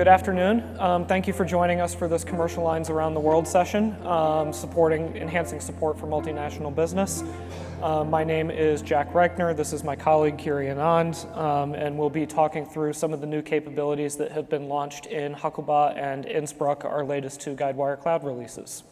Good afternoon. Thank you for joining us for this Commercial Lines Around the World session, enhancing support for multinational business. My name is Jack Reichner. This is my colleague, Kiri Anand, and we'll be talking through some of the new capabilities that have been launched in Hakuba and Innsbruck, our latest two Guidewire cloud releases.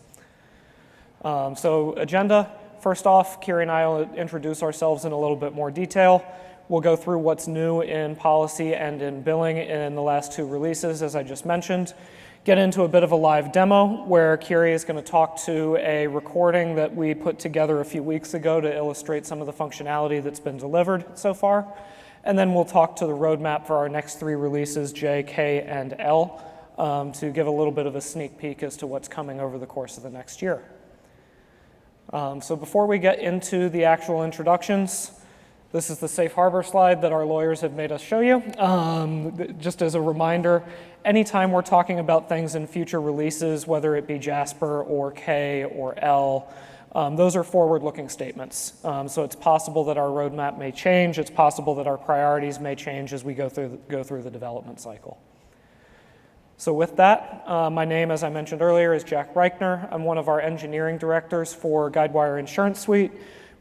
So agenda, first off, Kiri and I will introduce ourselves in a little bit more detail. We'll go through what's new in policy and in billing in the last two releases, as I just mentioned. Get into a bit of a live demo where Kiri is going to talk to a recording that we put together a few weeks ago to illustrate some of the functionality that's been delivered so far. And then we'll talk to the roadmap for our next three releases, J, K, and L, to give a little bit of a sneak peek as to what's coming over the course of the next year. So before we get into the actual introductions, this is the safe harbor slide that our lawyers have made us show you. Just as a reminder, anytime we're talking about things in future releases, whether it be Jasper or K or L, those are forward-looking statements. So it's possible that our roadmap may change. It's possible that our priorities may change as we go through the development cycle. So with that, my name, as I mentioned earlier, is Jack Reichner. I'm one of our engineering directors for Guidewire Insurance Suite,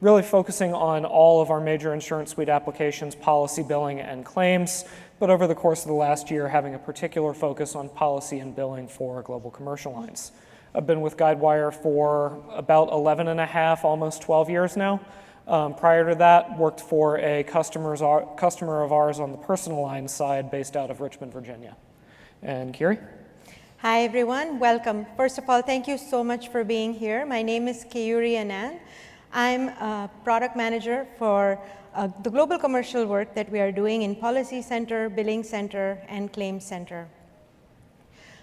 really focusing on all of our major Insurance Suite applications, policy, billing, and claims, but over the course of the last year, having a particular focus on policy and billing for global commercial lines. I've been with Guidewire for about 11 and a half, almost 12 years now. Prior to that, worked for a customer of ours on the personal lines side based out of Richmond, Virginia. And Kiri? Hi, everyone. Welcome. First of all, thank you so much for being here. My name is Kiri Anand. I'm a product manager for the global commercial work that we are doing in Policy Center, Billing Center, and Claims Center.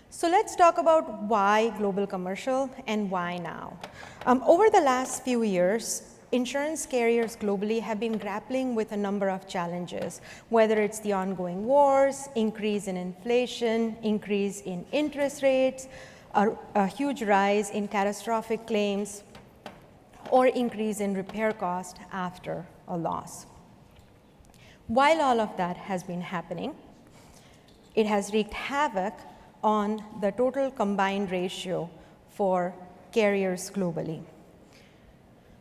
So let's talk about why global commercial and why now. Over the last few years, insurance carriers globally have been grappling with a number of challenges, whether it's the ongoing wars, increase in inflation, increase in interest rates, a huge rise in catastrophic claims, or increase in repair cost after a loss. While all of that has been happening, it has wreaked havoc on the total combined ratio for carriers globally.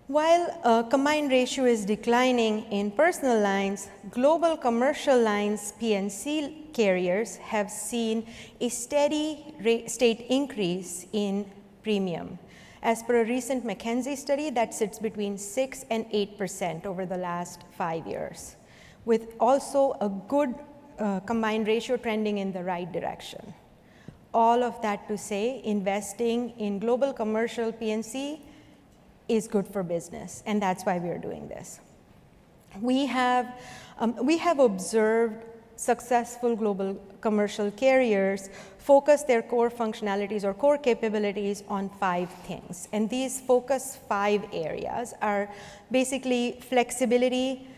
While a combined ratio is declining in personal lines, global commercial lines P&C carriers have seen a steady state increase in premium. As per a recent McKinsey study, that sits between 6 and 8% over the last 5 years, with also a good combined ratio trending in the right direction. All of that to say, investing in global commercial P&C is good for business, and that's why we are doing this. We have observed successful global commercial carriers focus their core functionalities or core capabilities on 5 things. And these focus 5 areas are basically flexibility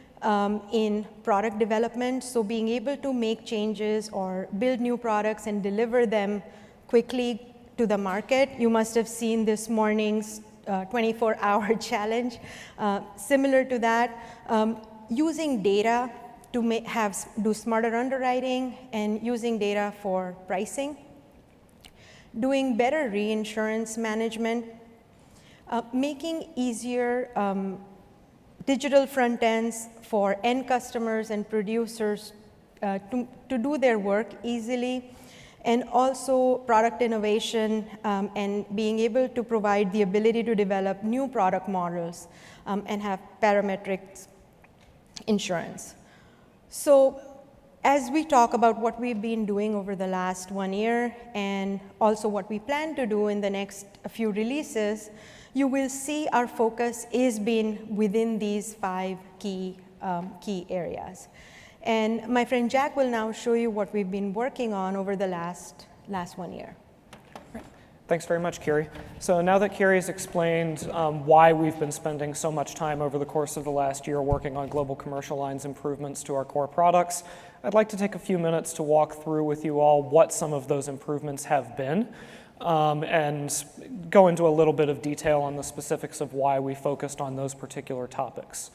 in product development, so being able to make changes or build new products and deliver them quickly to the market. You must have seen this morning's 24-hour challenge. Similar to that, using data to do smarter underwriting and using data for pricing, doing better reinsurance management, making easier digital front ends for end customers and producers to do their work easily, and also product innovation and being able to provide the ability to develop new product models and have parametric insurance. So as we talk about what we've been doing over the last 1 year and also what we plan to do in the next few releases, you will see our focus is been within these 5 key areas. And my friend Jack will now show you what we've been working on over the last 1 year. Thanks very much, Kiri. So now that Kiri's explained why we've been spending so much time over the course of the last year working on global commercial lines improvements to our core products, I'd like to take a few minutes to walk through with you all what some of those improvements have been and go into a little bit of detail on the specifics of why we focused on those particular topics.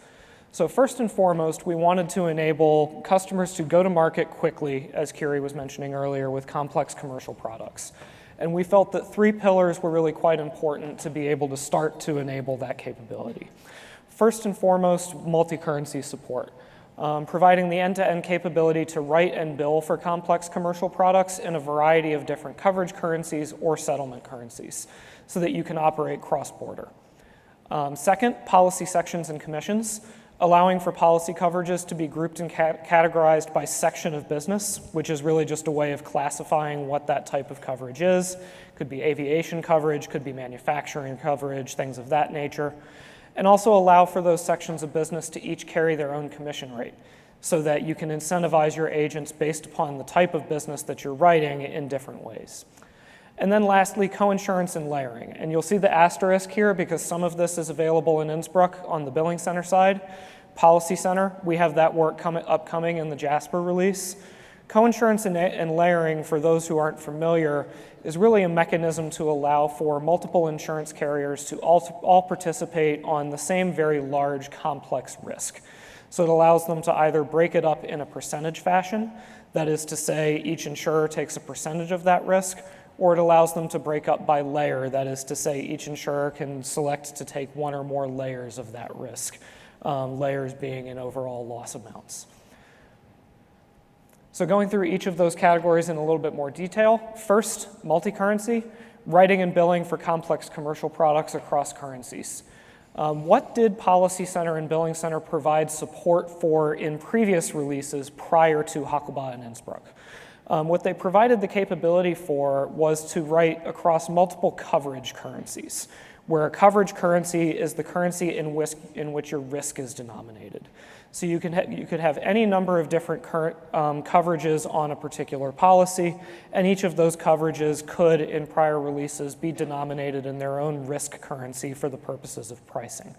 So first and foremost, we wanted to enable customers to go to market quickly, as Kiri was mentioning earlier, with complex commercial products. And we felt that 3 pillars were really quite important to be able to start to enable that capability. First and foremost, multi-currency support. Providing the end-to-end capability to write and bill for complex commercial products in a variety of different coverage currencies or settlement currencies so that you can operate cross-border. Second, policy sections and commissions, allowing for policy coverages to be grouped and categorized by section of business, which is really just a way of classifying what that type of coverage is. Could be aviation coverage, could be manufacturing coverage, things of that nature. And also allow for those sections of business to each carry their own commission rate so that you can incentivize your agents based upon the type of business that you're writing in different ways. And then lastly, coinsurance and layering. And you'll see the asterisk here because some of this is available in Innsbruck on the billing center side. Policy Center, we have that work upcoming in the Jasper release. Coinsurance and layering, for those who aren't familiar, is really a mechanism to allow for multiple insurance carriers to all participate on the same very large, complex risk. So it allows them to either break it up in a percentage fashion, that is to say each insurer takes a percentage of that risk, or it allows them to break up by layer, that is to say each insurer can select to take one or more layers of that risk, layers being in overall loss amounts. So going through each of those categories in a little bit more detail. First, multi-currency, writing and billing for complex commercial products across currencies. What did Policy Center and Billing Center provide support for in previous releases prior to Hakuba and Innsbruck? What they provided the capability for was to write across multiple coverage currencies, where a coverage currency is the currency in which your risk is denominated. So you could have any number of different coverages on a particular policy, and each of those coverages could, in prior releases, be denominated in their own risk currency for the purposes of pricing.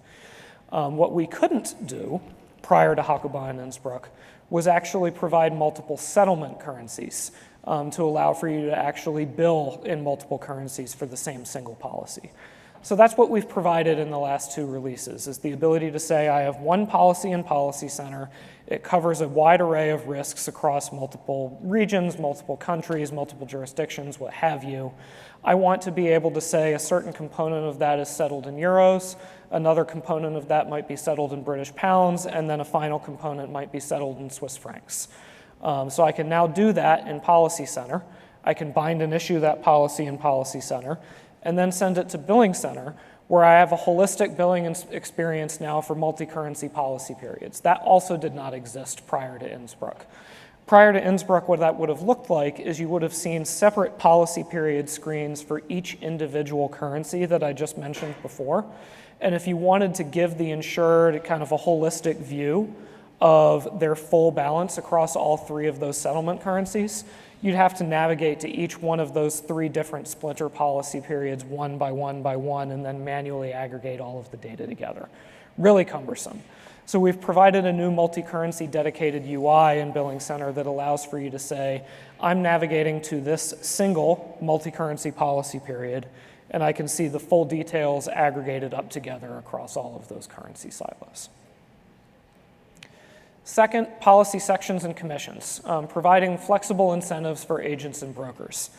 What we couldn't do prior to Hakuba and Innsbruck was actually provide multiple settlement currencies to allow for you to actually bill in multiple currencies for the same single policy. So that's what we've provided in the last 2 releases, is the ability to say I have one policy in Policy Center. It covers a wide array of risks across multiple regions, multiple countries, multiple jurisdictions, what have you. I want to be able to say a certain component of that is settled in euros, another component of that might be settled in British pounds, and then a final component might be settled in Swiss francs. So I can now do that in Policy Center. I can bind and issue that policy in Policy Center, and then send it to Billing Center, where I have a holistic billing experience now for multi-currency policy periods. That also did not exist prior to Innsbruck. Prior to Innsbruck, what that would have looked like is you would have seen separate policy period screens for each individual currency that I just mentioned before. And if you wanted to give the insured kind of a holistic view of their full balance across all 3 of those settlement currencies, you'd have to navigate to each one of those 3 different splinter policy periods one by one by one, and then manually aggregate all of the data together. Really cumbersome. So we've provided a new multi-currency dedicated UI in Billing Center that allows for you to say, I'm navigating to this single multi-currency policy period, and I can see the full details aggregated up together across all of those currency silos. Second, policy sections and commissions, providing flexible incentives for agents and brokers.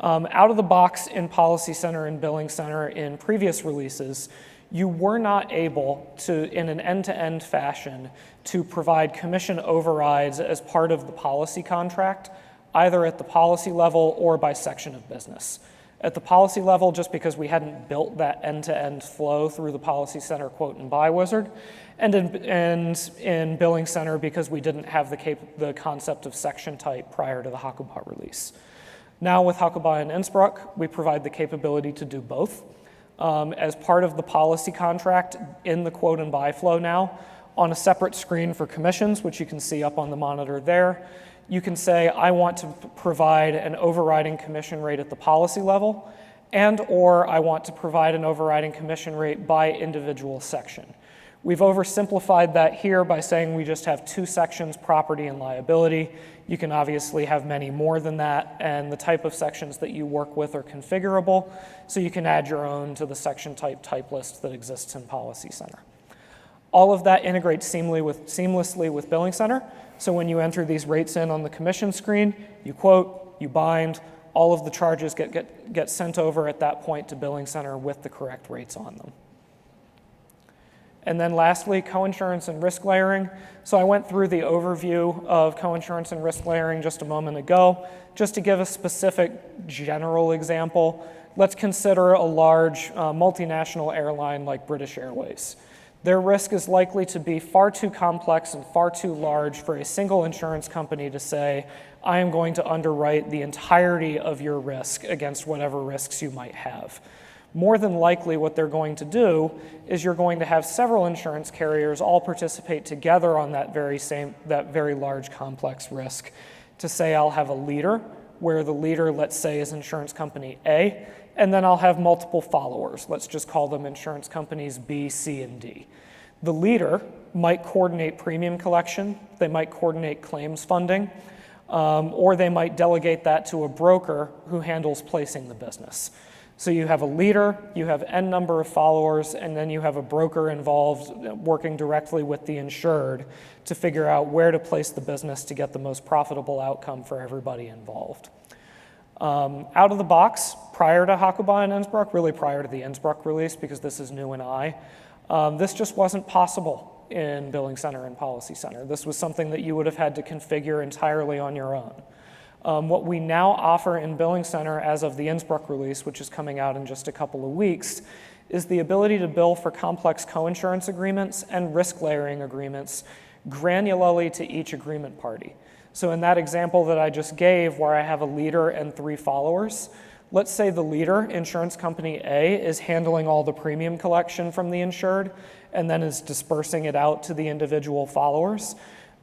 Out of the box in Policy Center and Billing Center in previous releases, you were not able to, in an end-to-end fashion, to provide commission overrides as part of the policy contract, either at the policy level or by section of business. At the policy level, just because we hadn't built that end-to-end flow through the Policy Center quote and buy wizard, and in Billing Center because we didn't have the concept of section type prior to the Hakuba release. Now with Hakuba and Innsbruck, we provide the capability to do both. As part of the policy contract in the quote and buy flow now, on a separate screen for commissions, which you can see up on the monitor there, you can say, I want to provide an overriding commission rate at the policy level, and or I want to provide an overriding commission rate by individual section. We've oversimplified that here by saying we just have 2 sections, property and liability. You can obviously have many more than that, and the type of sections that you work with are configurable, so you can add your own to the section type list that exists in Policy Center. All of that integrates seamlessly with Billing Center. So when you enter these rates in on the commission screen, you quote, you bind, all of the charges get sent over at that point to Billing Center with the correct rates on them. And then lastly, coinsurance and risk layering. So I went through the overview of coinsurance and risk layering just a moment ago. Just to give a specific general example, let's consider a large multinational airline like British Airways. Their risk is likely to be far too complex and far too large for a single insurance company to say, I am going to underwrite the entirety of your risk against whatever risks you might have. More than likely what they're going to do is you're going to have several insurance carriers all participate together on that very large complex risk to say I'll have a leader, where the leader, let's say, is insurance company A, and then I'll have multiple followers. Let's just call them insurance companies B, C, and D. The leader might coordinate premium collection, they might coordinate claims funding, or they might delegate that to a broker who handles placing the business. So you have a leader, you have N number of followers, and then you have a broker involved working directly with the insured to figure out where to place the business to get the most profitable outcome for everybody involved. Out of the box, prior to Hakuba and Innsbruck, really prior to the Innsbruck release, because this is new and this just wasn't possible in Billing Center and Policy Center. This was something that you would have had to configure entirely on your own. What we now offer in Billing Center as of the Innsbruck release, which is coming out in just a couple of weeks, is the ability to bill for complex coinsurance agreements and risk layering agreements granularly to each agreement party. So in that example that I just gave, where I have a leader and 3 followers, let's say the leader, insurance company A, is handling all the premium collection from the insured and then is dispersing it out to the individual followers.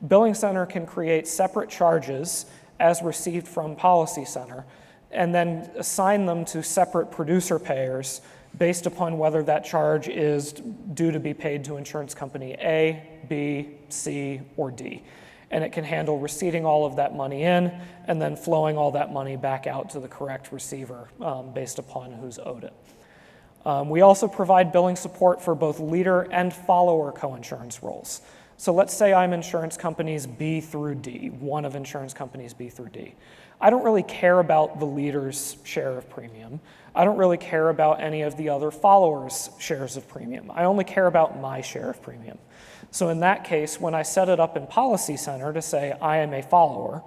Billing Center can create separate charges as received from Policy Center, and then assign them to separate producer payers based upon whether that charge is due to be paid to insurance company A, B, C, or D. And it can handle receiving all of that money in and then flowing all that money back out to the correct receiver based upon who's owed it. We also provide billing support for both leader and follower coinsurance roles. So let's say I'm insurance companies B through D, one of insurance companies B through D. I don't really care about the leader's share of premium. I don't really care about any of the other followers' shares of premium. I only care about my share of premium. So in that case, when I set it up in Policy Center to say I am a follower,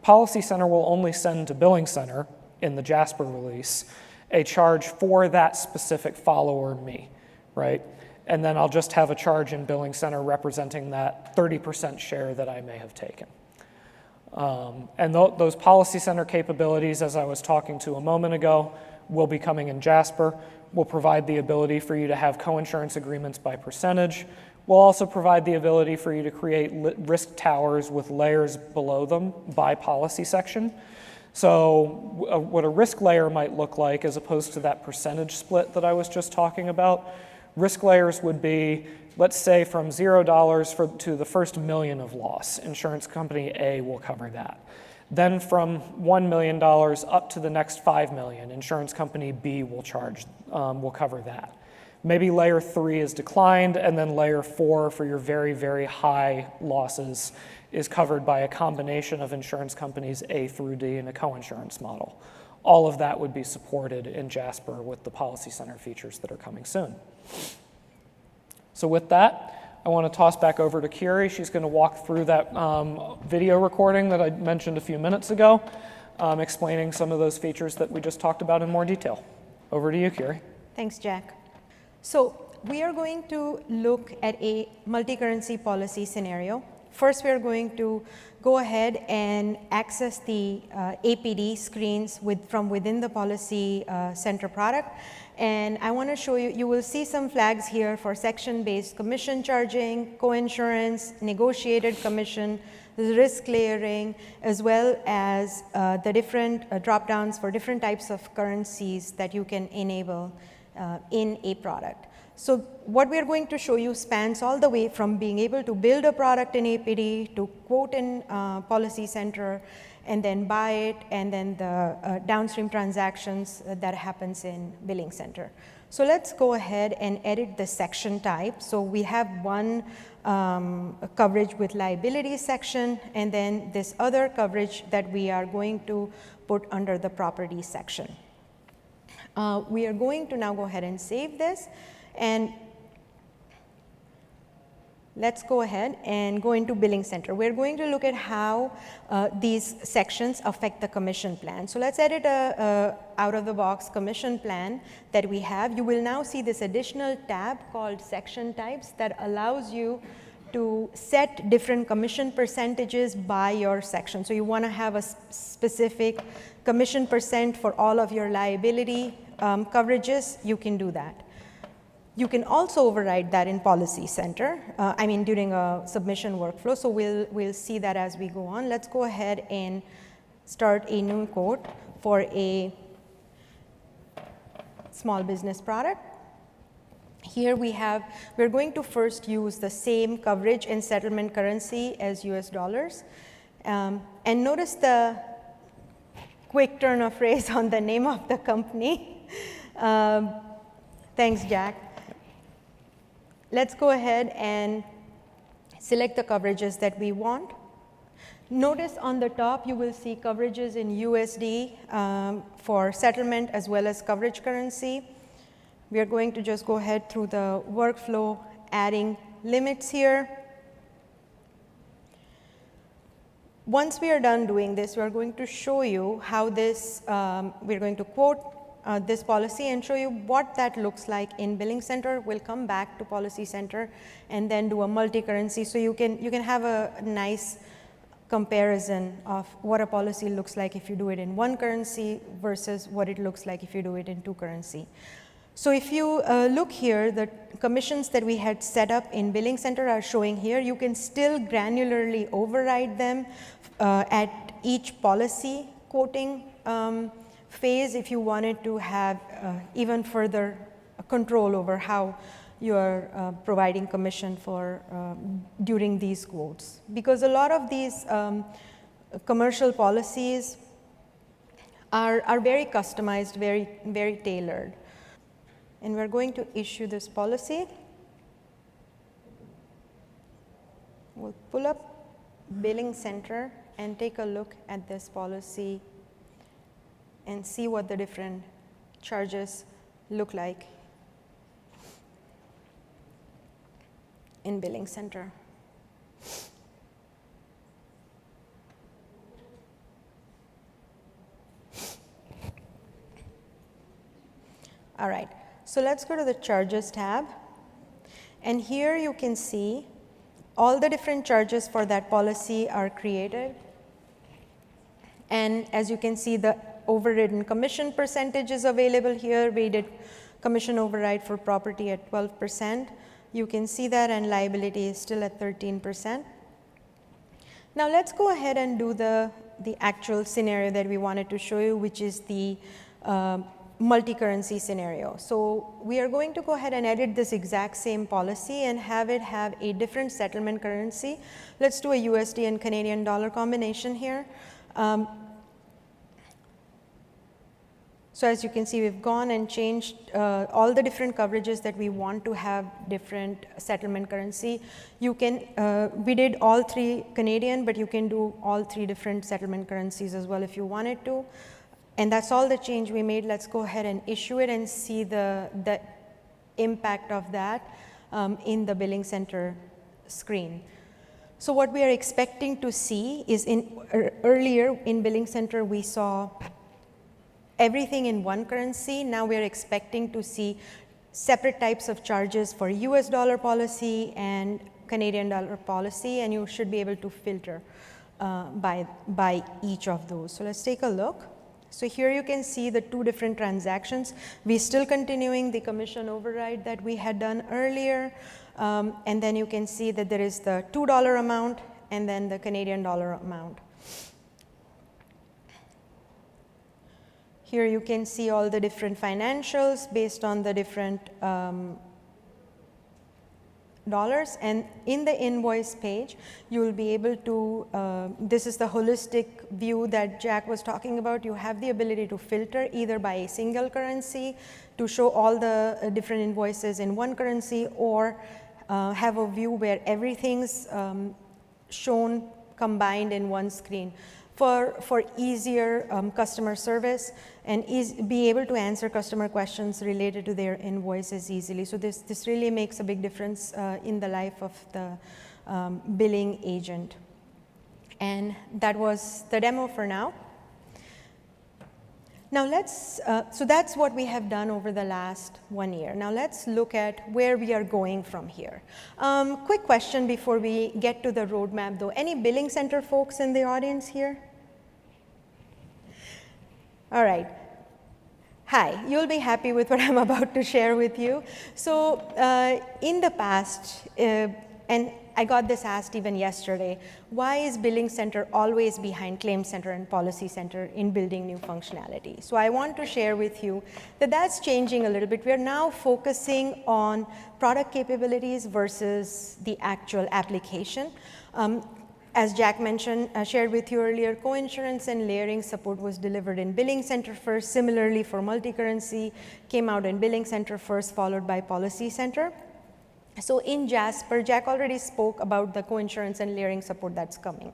Policy Center will only send to Billing Center in the Jasper release a charge for that specific follower me, right? And then I'll just have a charge in Billing Center representing that 30% share that I may have taken. And those Policy Center capabilities, as I was talking to a moment ago, will be coming in Jasper. We'll provide the ability for you to have coinsurance agreements by percentage. We'll also provide the ability for you to create risk towers with layers below them by policy section. So what a risk layer might look like, as opposed to that percentage split that I was just talking about, risk layers would be, let's say, from $0 to the first $1 million of loss. Insurance company A will cover that. Then from $1 million up to the next $5 million, insurance company B will cover that. Maybe layer 3 is declined, and then layer 4 for your very, very high losses is covered by a combination of insurance companies A through D in a coinsurance model. All of that would be supported in Jasper with the Policy Center features that are coming soon. So with that, I want to toss back over to Kiri. She's going to walk through that video recording that I mentioned a few minutes ago, explaining some of those features that we just talked about in more detail. Over to you, Kiri. Thanks, Jack. So we are going to look at a multi-currency policy scenario. First, we are going to go ahead and access the APD screens from within the Policy Center product. And I want to show you, you will see some flags here for section-based commission charging, coinsurance, negotiated commission, risk layering, as well as the different drop-downs for different types of currencies that you can enable in a product. So what we are going to show you spans all the way from being able to build a product in APD to quote in Policy Center and then buy it, and then the downstream transactions that happens in Billing Center. So let's go ahead and edit the section type. So we have one coverage with liability section, and then this other coverage that we are going to put under the property section. We are going to now go ahead and save this, and let's go ahead and go into Billing Center. We're going to look at how these sections affect the commission plan. So let's edit a out-of-the-box commission plan that we have. You will now see this additional tab called Section Types that allows you to set different commission percentages by your section. So you want to have a specific commission percent for all of your liability coverages, you can do that. You can also override that in Policy Center, during a submission workflow. So we'll see that as we go on. Let's go ahead and start a new quote for a small business product. Here we're going to first use the same coverage and settlement currency as US dollars. And notice the quick turn of phrase on the name of the company. Thanks, Jack. Let's go ahead and select the coverages that we want. Notice on the top you will see coverages in USD for settlement as well as coverage currency. We are going to just go ahead through the workflow, adding limits here. Once we are done doing this, we are going to show you how this, we're going to quote this policy and show you what that looks like in Billing Center. We'll come back to Policy Center and then do a multi-currency, so you can have a nice comparison of what a policy looks like if you do it in one currency versus what it looks like if you do it in two currency. So if you look here, the commissions that we had set up in Billing Center are showing here. You can still granularly override them at each policy quoting phase if you wanted to have even further control over how you are providing commission for during these quotes. Because a lot of these commercial policies are very customized, very tailored. And we're going to issue this policy. We'll pull up Billing Center and take a look at this policy and see what the different charges look like in Billing Center. All right. So let's go to the Charges tab, and here you can see all the different charges for that policy are created. And as you can see, the overridden commission percentage is available here. We did commission override for property at 12%. You can see that, and liability is still at 13%. Now let's go ahead and do the actual scenario that we wanted to show you, which is the multi-currency scenario. So we are going to go ahead and edit this exact same policy and have it have a different settlement currency. Let's do a USD and Canadian dollar combination here. So as you can see, we've gone and changed all the different coverages that we want to have different settlement currency. You can, we did all three Canadian, but you can do all three different settlement currencies as well if you wanted to. And that's all the change we made. Let's go ahead and issue it and see the impact of that in the Billing Center screen. So what we are expecting to see is earlier in Billing Center we saw everything in one currency. Now we are expecting to see separate types of charges for US dollar policy and Canadian dollar policy, and you should be able to filter by each of those. So let's take a look. So here you can see the two different transactions. We're still continuing the commission override that we had done earlier. And then you can see that there is the $2 amount and then the Canadian dollar amount. Here you can see all the different financials based on the different And in the invoice page, you will be able to, this is the holistic view that Jack was talking about. You have the ability to filter either by a single currency to show all the different invoices in one currency, or have a view where everything's shown combined in one screen for easier customer service and be able to answer customer questions related to their invoices easily. So this really makes a big difference in the life of the billing agent. And that was the demo for now. Now so that's what we have done over the last 1 year. Now let's look at where we are going from here. Quick question before we get to the roadmap though. Any billing center folks in the audience here? All right. Hi, you'll be happy with what I'm about to share with you. So in the past, and I got this asked even yesterday, why is Billing Center always behind Claim Center and Policy Center in building new functionality? So I want to share with you that that's changing a little bit. We're now focusing on product capabilities versus the actual application. As Jack mentioned, shared with you earlier, coinsurance and layering support was delivered in Billing Center first. Similarly, for multi-currency, came out in Billing Center first, followed by Policy Center. So in Jasper, Jack already spoke about the coinsurance and layering support that's coming.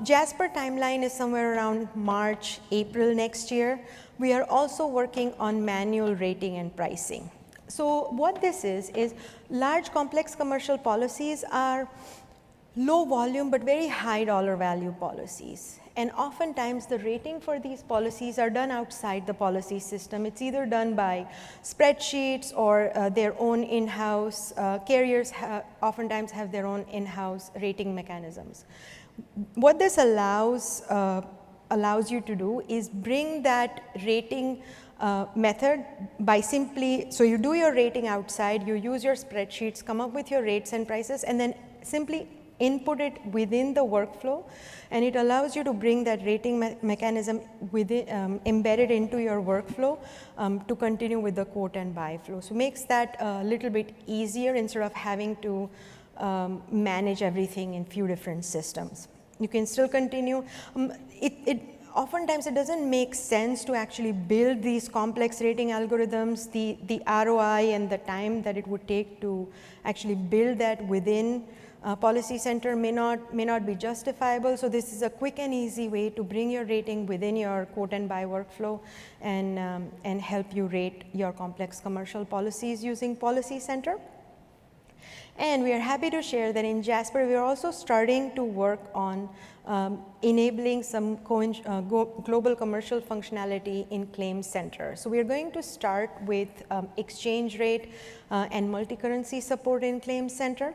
Jasper timeline is somewhere around March, April next year. We are also working on manual rating and pricing. So what this is large complex commercial policies are low volume but very high dollar value policies. And oftentimes the rating for these policies are done outside the policy system. It's either done by spreadsheets or their own in-house. Carriers oftentimes have their own in-house rating mechanisms. What this allows you to do is bring that rating method by simply, so you do your rating outside, you use your spreadsheets, come up with your rates and prices, and then simply input it within the workflow, and it allows you to bring that rating mechanism within, embedded into your workflow to continue with the quote and buy flow. So makes that a little bit easier instead of having to manage everything in few different systems. You can still continue. Oftentimes it doesn't make sense to actually build these complex rating algorithms. The ROI and the time that it would take to actually build that within Policy Center may not be justifiable. So this is a quick and easy way to bring your rating within your quote and buy workflow and help you rate your complex commercial policies using Policy Center. And we are happy to share that in Jasper, we are also starting to work on enabling some global commercial functionality in Claim Center. So we are going to start with exchange rate and multi-currency support in Claim Center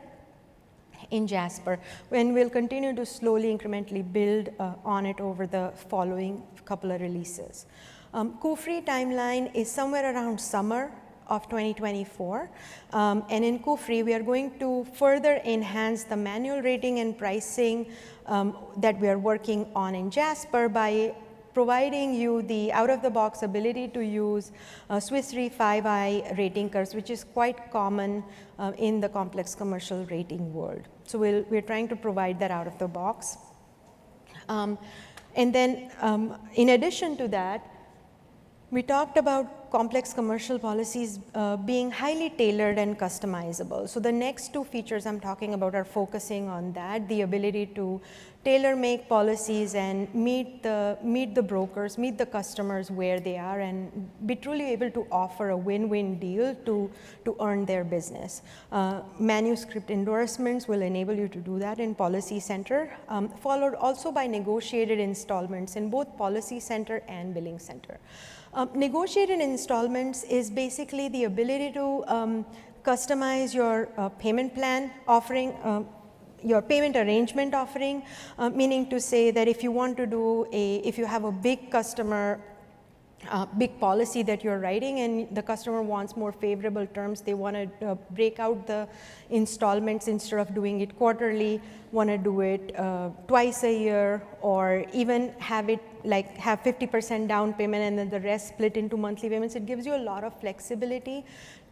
in Jasper, and we'll continue to slowly incrementally build on it over the following couple of releases. CUFRI timeline is somewhere around summer of 2024, and in CUFRI we are going to further enhance the manual rating and pricing that we are working on in Jasper by providing you the out-of-the-box ability to use Swiss Re 5i rating curves, which is quite common in the complex commercial rating world. So we're trying to provide that out of the box. And then in addition to that, we talked about complex commercial policies being highly tailored and customizable. So the next two features I'm talking about are focusing on that, the ability to tailor-make policies and meet the brokers, meet the customers where they are, and be truly able to offer a win-win deal to earn their business. Manuscript endorsements will enable you to do that in Policy Center, followed also by negotiated installments in both Policy Center and Billing Center. Negotiated installments is basically the ability to customize your payment plan offering, your payment arrangement offering, meaning to say that if you want to do if you have a big customer, big policy that you're writing and the customer wants more favorable terms, they want to break out the installments instead of doing it quarterly, want to do it twice a year, or even have it like have 50% down payment and then the rest split into monthly payments. It gives you a lot of flexibility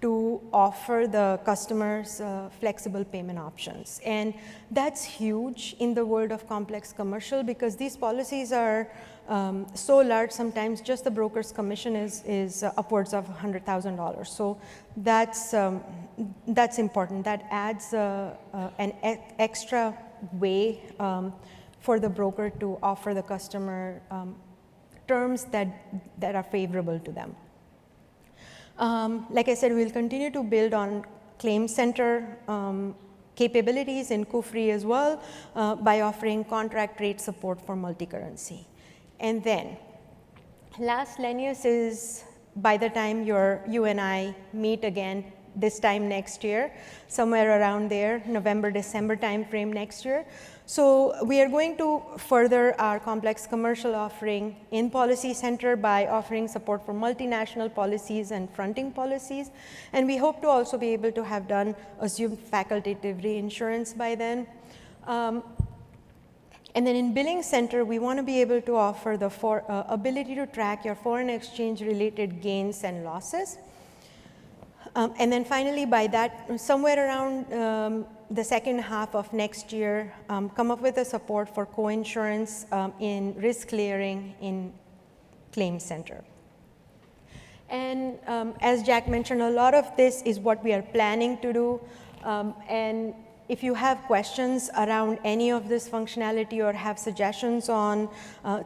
to offer the customers flexible payment options. And that's huge in the world of complex commercial because these policies are so large, sometimes just the broker's commission is upwards of $100,000. So that's important. That adds an extra way for the broker to offer the customer terms that are favorable to them. Like I said, we'll continue to build on Claim Center capabilities in Kufri as well by offering contract rate support for multi-currency. And then last Lennius is by the time you and I meet again this time next year, somewhere around there, November, December timeframe next year. So we are going to further our complex commercial offering in Policy Center by offering support for multinational policies and fronting policies. And we hope to also be able to have done assumed facultative reinsurance by then. And then in Billing Center, we want to be able to offer the ability to track your foreign exchange related gains and losses. And then finally, by that, somewhere around the second half of next year, come up with a support for coinsurance in risk clearing in Claim Center. And as Jack mentioned, a lot of this is what we are planning to do. And if you have questions around any of this functionality or have suggestions on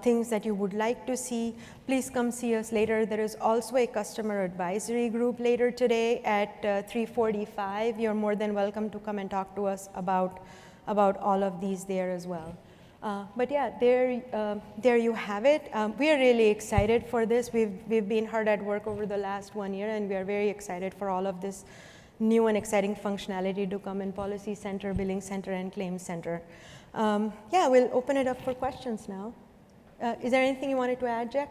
things that you would like to see, please come see us later. There is also a customer advisory group later today at 3:45. You're more than welcome to come and talk to us about all of these there as well. But yeah, there you have it. We are really excited for this. We've been hard at work over the last 1 year, and we are very excited for all of this new and exciting functionality to come in Policy Center, Billing Center, and Claim Center. Yeah, we'll open it up for questions now. Is there anything you wanted to add, Jack?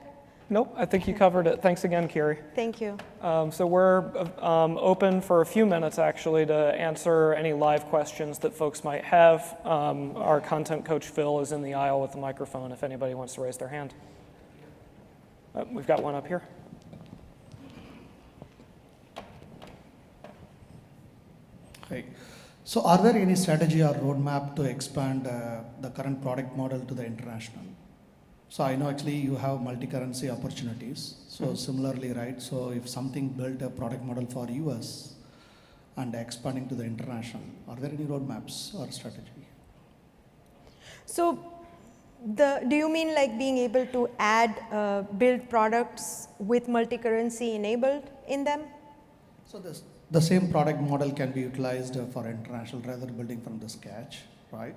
Nope, I think you covered it. Thanks again, Kiri. Thank you. So we're open for a few minutes, actually, to answer any live questions that folks might have. Our content coach, Phil, is in the aisle with the microphone if anybody wants to raise their hand. We've got one up here. Hey. So are there any strategy or roadmap to expand the current product model to the international? So I know actually you have multi-currency opportunities. So similarly, right? So if something built a product model for US and expanding to the international, are there any roadmaps or strategy? So do you mean like being able to add, build products with multi-currency enabled in them? So the same product model can be utilized for international rather than building from the scratch, right?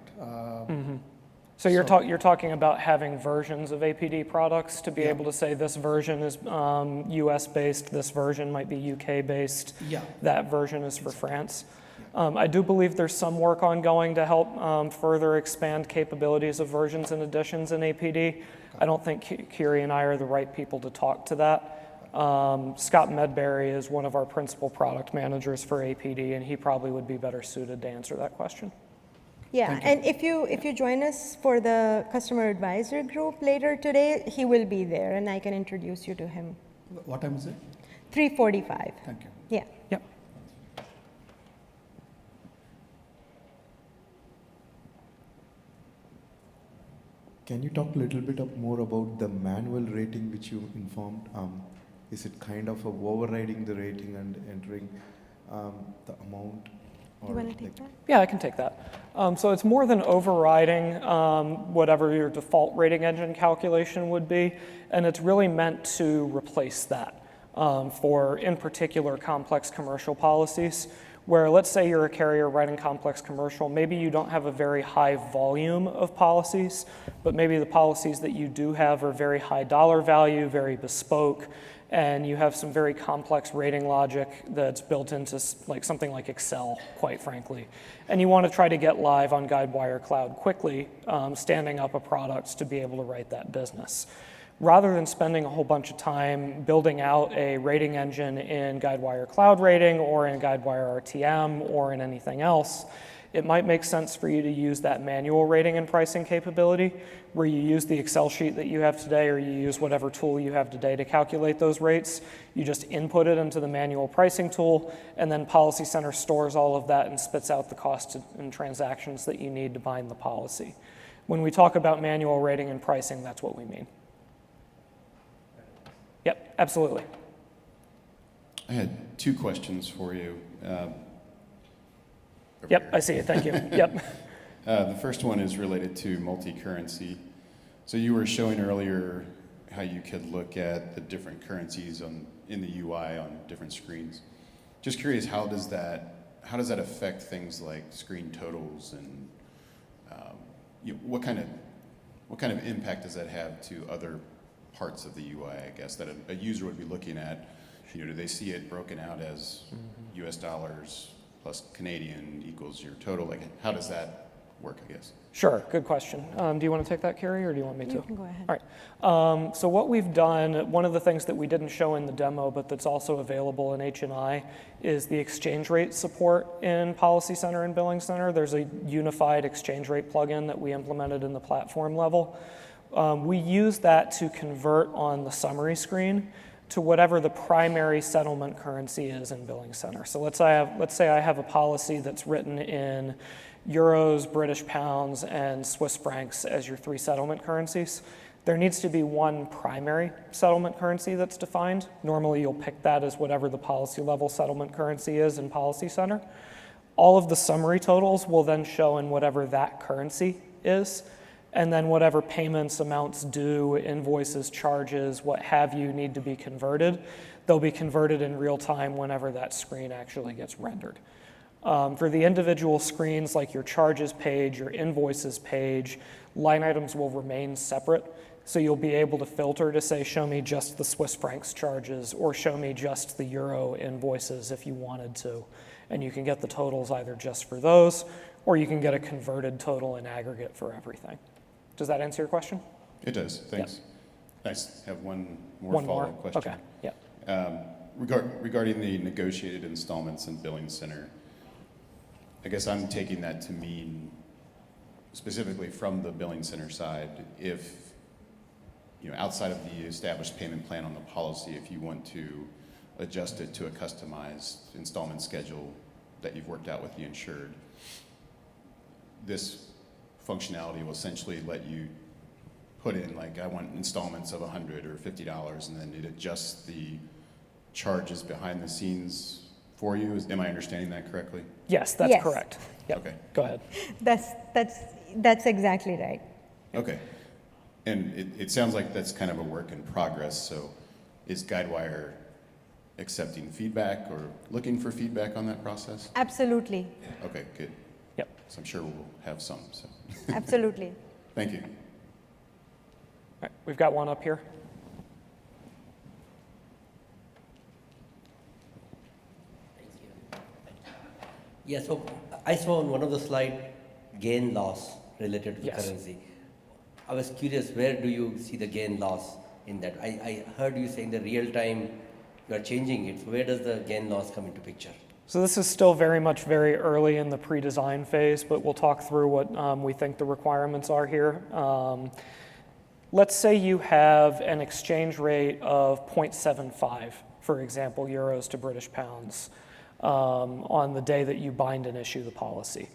So you're talking about having versions of APD products to be able to say this version is US based, this version might be UK based, that version is for France. I do believe there's some work ongoing to help further expand capabilities of versions and additions in APD. I don't think Kiri and I are the right people to talk to that. Scott Medberry is one of our principal product managers for APD, and he probably would be better suited to answer that question. Yeah, and if you join us for the customer advisor group later today, he will be there, and I can introduce you to him. What time is it? 3:45. Thank you. Yeah. Yep. Can you talk a little bit more about the manual rating which you informed? Is it kind of overriding the rating and entering the amount? You want to take that? Yeah, I can take that. So it's more than overriding whatever your default rating engine calculation would be, and it's really meant to replace that for, in particular, complex commercial policies, where let's say you're a carrier writing complex commercial, maybe you don't have a very high volume of policies, but maybe the policies that you do have are very high dollar value, very bespoke, and you have some very complex rating logic that's built into like something like Excel, quite frankly. And you want to try to get live on Guidewire Cloud quickly, standing up a product to be able to write that business. rather than spending a whole bunch of time building out a rating engine in Guidewire Cloud Rating or in Guidewire RTM or in anything else, it might make sense for you to use that manual rating and pricing capability where you use the Excel sheet that you have today or you use whatever tool you have today to calculate those rates. You just input it into the manual pricing tool, and then Policy Center stores all of that and spits out the costs and transactions that you need to bind the policy. When we talk about manual rating and pricing, that's what we mean. Yep, absolutely. I had 2 questions for you. Yep, I see it. Thank you. Yep. The first one is related to multi-currency. So you were showing earlier how you could look at the different currencies in the UI on different screens. Just curious, how does that affect things like screen totals and what kind of impact does that have to other parts of the UI? I guess that a user would be looking at. Do they see it broken out as U.S. dollars plus Canadian equals your total? Like, how does that work, I guess? Sure, good question. Do you want to take that, Carrie, or do you want me to? You can go ahead. All right. So what we've done, one of the things that we didn't show in the demo, but that's also available in H&I, is the exchange rate support in Policy Center and Billing Center. There's a unified exchange rate plugin that we implemented in the platform level. We use that to convert on the summary screen to whatever the primary settlement currency is in Billing Center. So let's say I have a policy that's written in euros, British pounds, and Swiss francs as your 3 settlement currencies. There needs to be one primary settlement currency that's defined. Normally you'll pick that as whatever the policy level settlement currency is in Policy Center. All of the summary totals will then show in whatever that currency is, and then whatever payments, amounts due, invoices, charges, what have you need to be converted. They'll be converted in real time whenever that screen actually gets rendered. For the individual screens, like your charges page, your invoices page, line items will remain separate. So you'll be able to filter to say, show me just the Swiss francs charges or show me just the euro invoices if you wanted to. And you can get the totals either just for those, or you can get a converted total in aggregate for everything. Does that answer your question? It does, thanks. Yep. Nice. Have one more One follow-up more? question. Okay, yeah. Regarding the negotiated installments in Billing Center, I guess I'm taking that to mean specifically from the Billing Center side, if, outside of the established payment plan on the policy, if you want to adjust it to a customized installment schedule that you've worked out with the insured, this functionality will essentially let you put in, like, I want installments of $100 or $50, and then it adjusts the charges behind the scenes for you. Am I understanding that correctly? Yes, that's Yes. correct. Yep. Okay. Go ahead. That's exactly right. Okay. And it sounds like that's kind of a work in progress. So is Guidewire accepting feedback or looking for feedback on that process? Absolutely. Okay, good. Yep. So I'm sure we'll have some. So Absolutely. thank you. All right, we've got one up here. Yeah, so I saw on one of the slide gain loss related to the Yes. currency. I was curious, where do you see the gain loss in that? I heard you saying the real time you are changing it. So where does the gain loss come into picture? So this is still very early in the pre-design phase, but we'll talk through what we think the requirements are here. Let's say you have an exchange rate of 0.75, for example, euros to British pounds, on the day that you bind and issue the policy.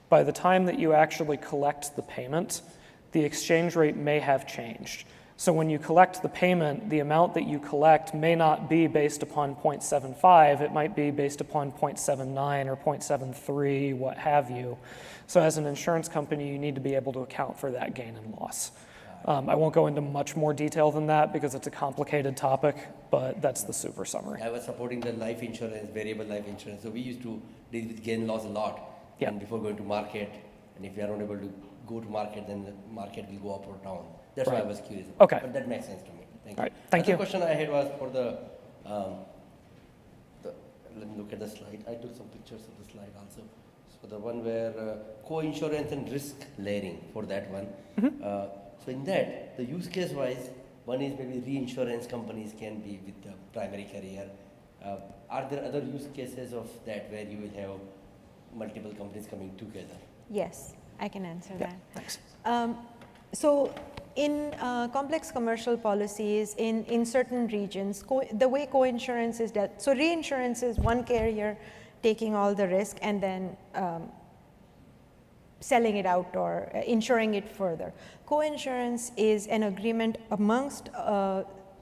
By the time that you actually collect the payment, the exchange rate may have changed. So when you collect the payment, the amount that you collect may not be based upon 0.75, it might be based upon 0.79 or 0.73, what have you. So as an insurance company, you need to be able to account for that gain and loss. I won't go into much more detail than that because it's a complicated topic, but that's the super summary. I was supporting the life insurance, variable life insurance. So we used to deal with gain loss a lot. Yeah. And before going to market, and if we are not able to go to market, then the market will go up or down. That's why I Right. was curious about. Okay. But that makes sense to me. Thank you. All right, thank you. The question I had was for let me look at the slide. I took some pictures of the slide also. So the one where coinsurance and risk layering, for that one. Mm-hmm. So in that, the use case wise, One is maybe reinsurance companies can be with the primary carrier. Are there other use cases of that where you will have multiple companies coming together? Yes, I can answer that. Thanks. So in complex commercial policies in certain regions, the way coinsurance is dealt, so reinsurance is one carrier taking all the risk and then selling it out or insuring it further. Coinsurance is an agreement amongst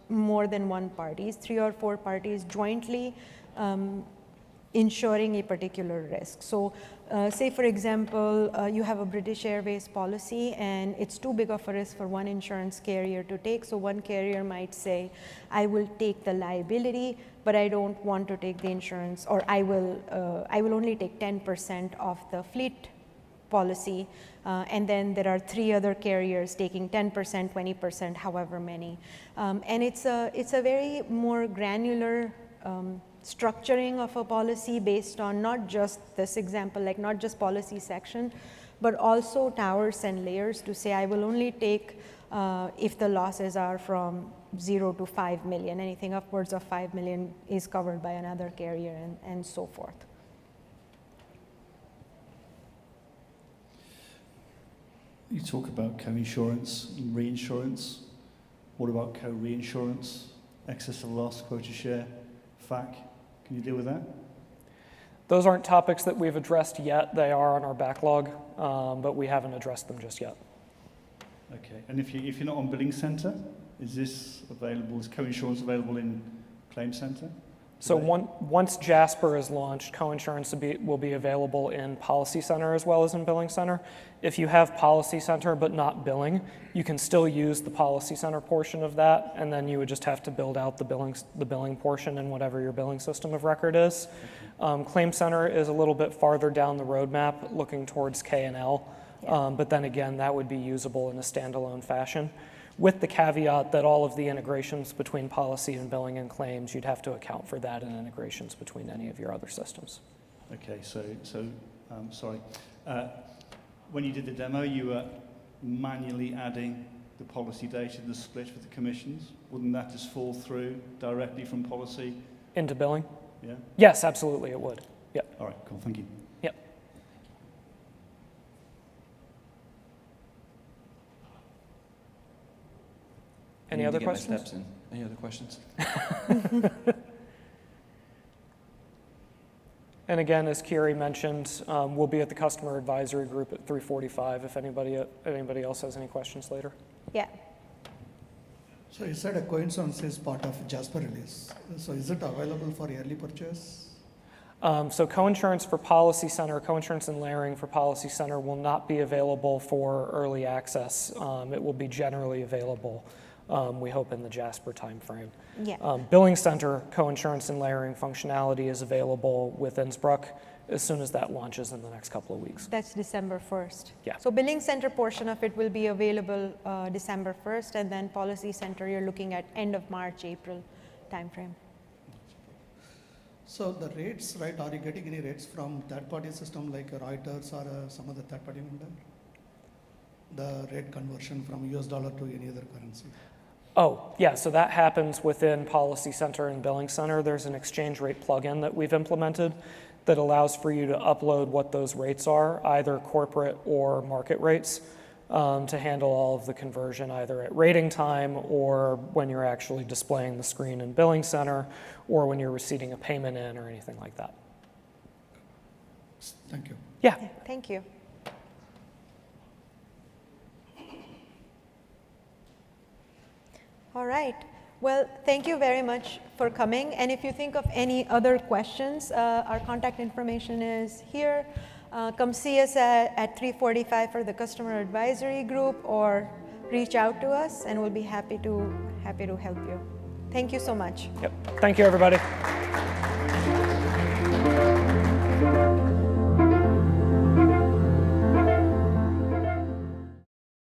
more than one parties, 3 or 4 parties jointly insuring a particular risk. So say for example, you have a British Airways policy and it's too big of a risk for one insurance carrier to take. So one carrier might say, I will take the liability, but I don't want to take the insurance, or I will only take 10% of the fleet policy, and then there are 3 other carriers taking 10%, 20%, however many. And it's a very more granular structuring of a policy based on not just this example, like not just policy section, but also towers and layers to say I will only take if the losses are from 0 to 5 million, anything upwards of 5 million is covered by another carrier and so forth. You talk about co-insurance and reinsurance. What about co-reinsurance, excess of loss, quota share, FAC? Can you deal with that? Those aren't topics that we've addressed yet. They are on our backlog, but we haven't addressed them just yet. Okay, and if you're not on Billing Center, is this available, is co-insurance available in Claim Center? So once Jasper is launched, coinsurance will be available in Policy Center as well as in Billing Center. If you have Policy Center but not billing, you can still use the Policy Center portion of that, and then you would just have to build out the billing portion in whatever your billing system of record is. Claim Center is a little bit farther down the roadmap, looking towards K&L, but then again, that would be usable in a standalone fashion, with the caveat that all of the integrations between policy and billing and claims, you'd have to account for that in integrations between any of your other systems. Okay, so sorry. When you did the demo, you were manually adding the policy data to the split with the commissions. Wouldn't that just fall through directly from policy? Into billing? Yeah? Yes, absolutely, it would. Yep. All right, cool, thank you. Yep. Any other questions? Any other questions? And again, as Kiri mentioned, we'll be at the customer advisory group at 3:45 if anybody else has any questions later. Yeah. So you said a coinsurance is part of Jasper release. So is it available for early purchase? So coinsurance for Policy Center, coinsurance and layering for Policy Center will not be available for early access. It will be generally available, we hope, in the Jasper timeframe. Yeah. Billing Center coinsurance and layering functionality is available with Innsbruck as soon as that launches in the next couple of weeks. That's December 1st. Yeah. So Billing Center portion of it will be available December 1st, and then Policy Center you're looking at end of March, April timeframe. So the rates, right, are you getting any rates from third-party system like Reuters or some other third-party vendor? The rate conversion from US dollar to any other currency? Oh, yeah, so that happens within Policy Center and Billing Center. There's an exchange rate plugin that we've implemented that allows for you to upload what those rates are, either corporate or market rates, to handle all of the conversion either at rating time or when you're actually displaying the screen in Billing Center or when you're receiving a payment in or anything like that. Thank you. Yeah. Yeah, thank you. All right. Well, thank you very much for coming. And if you think of any other questions, our contact information is here. Come see us at 3:45 for the customer advisory group, or reach out to us, and we'll be happy to help you. Thank you so much. Yep. Thank you, everybody.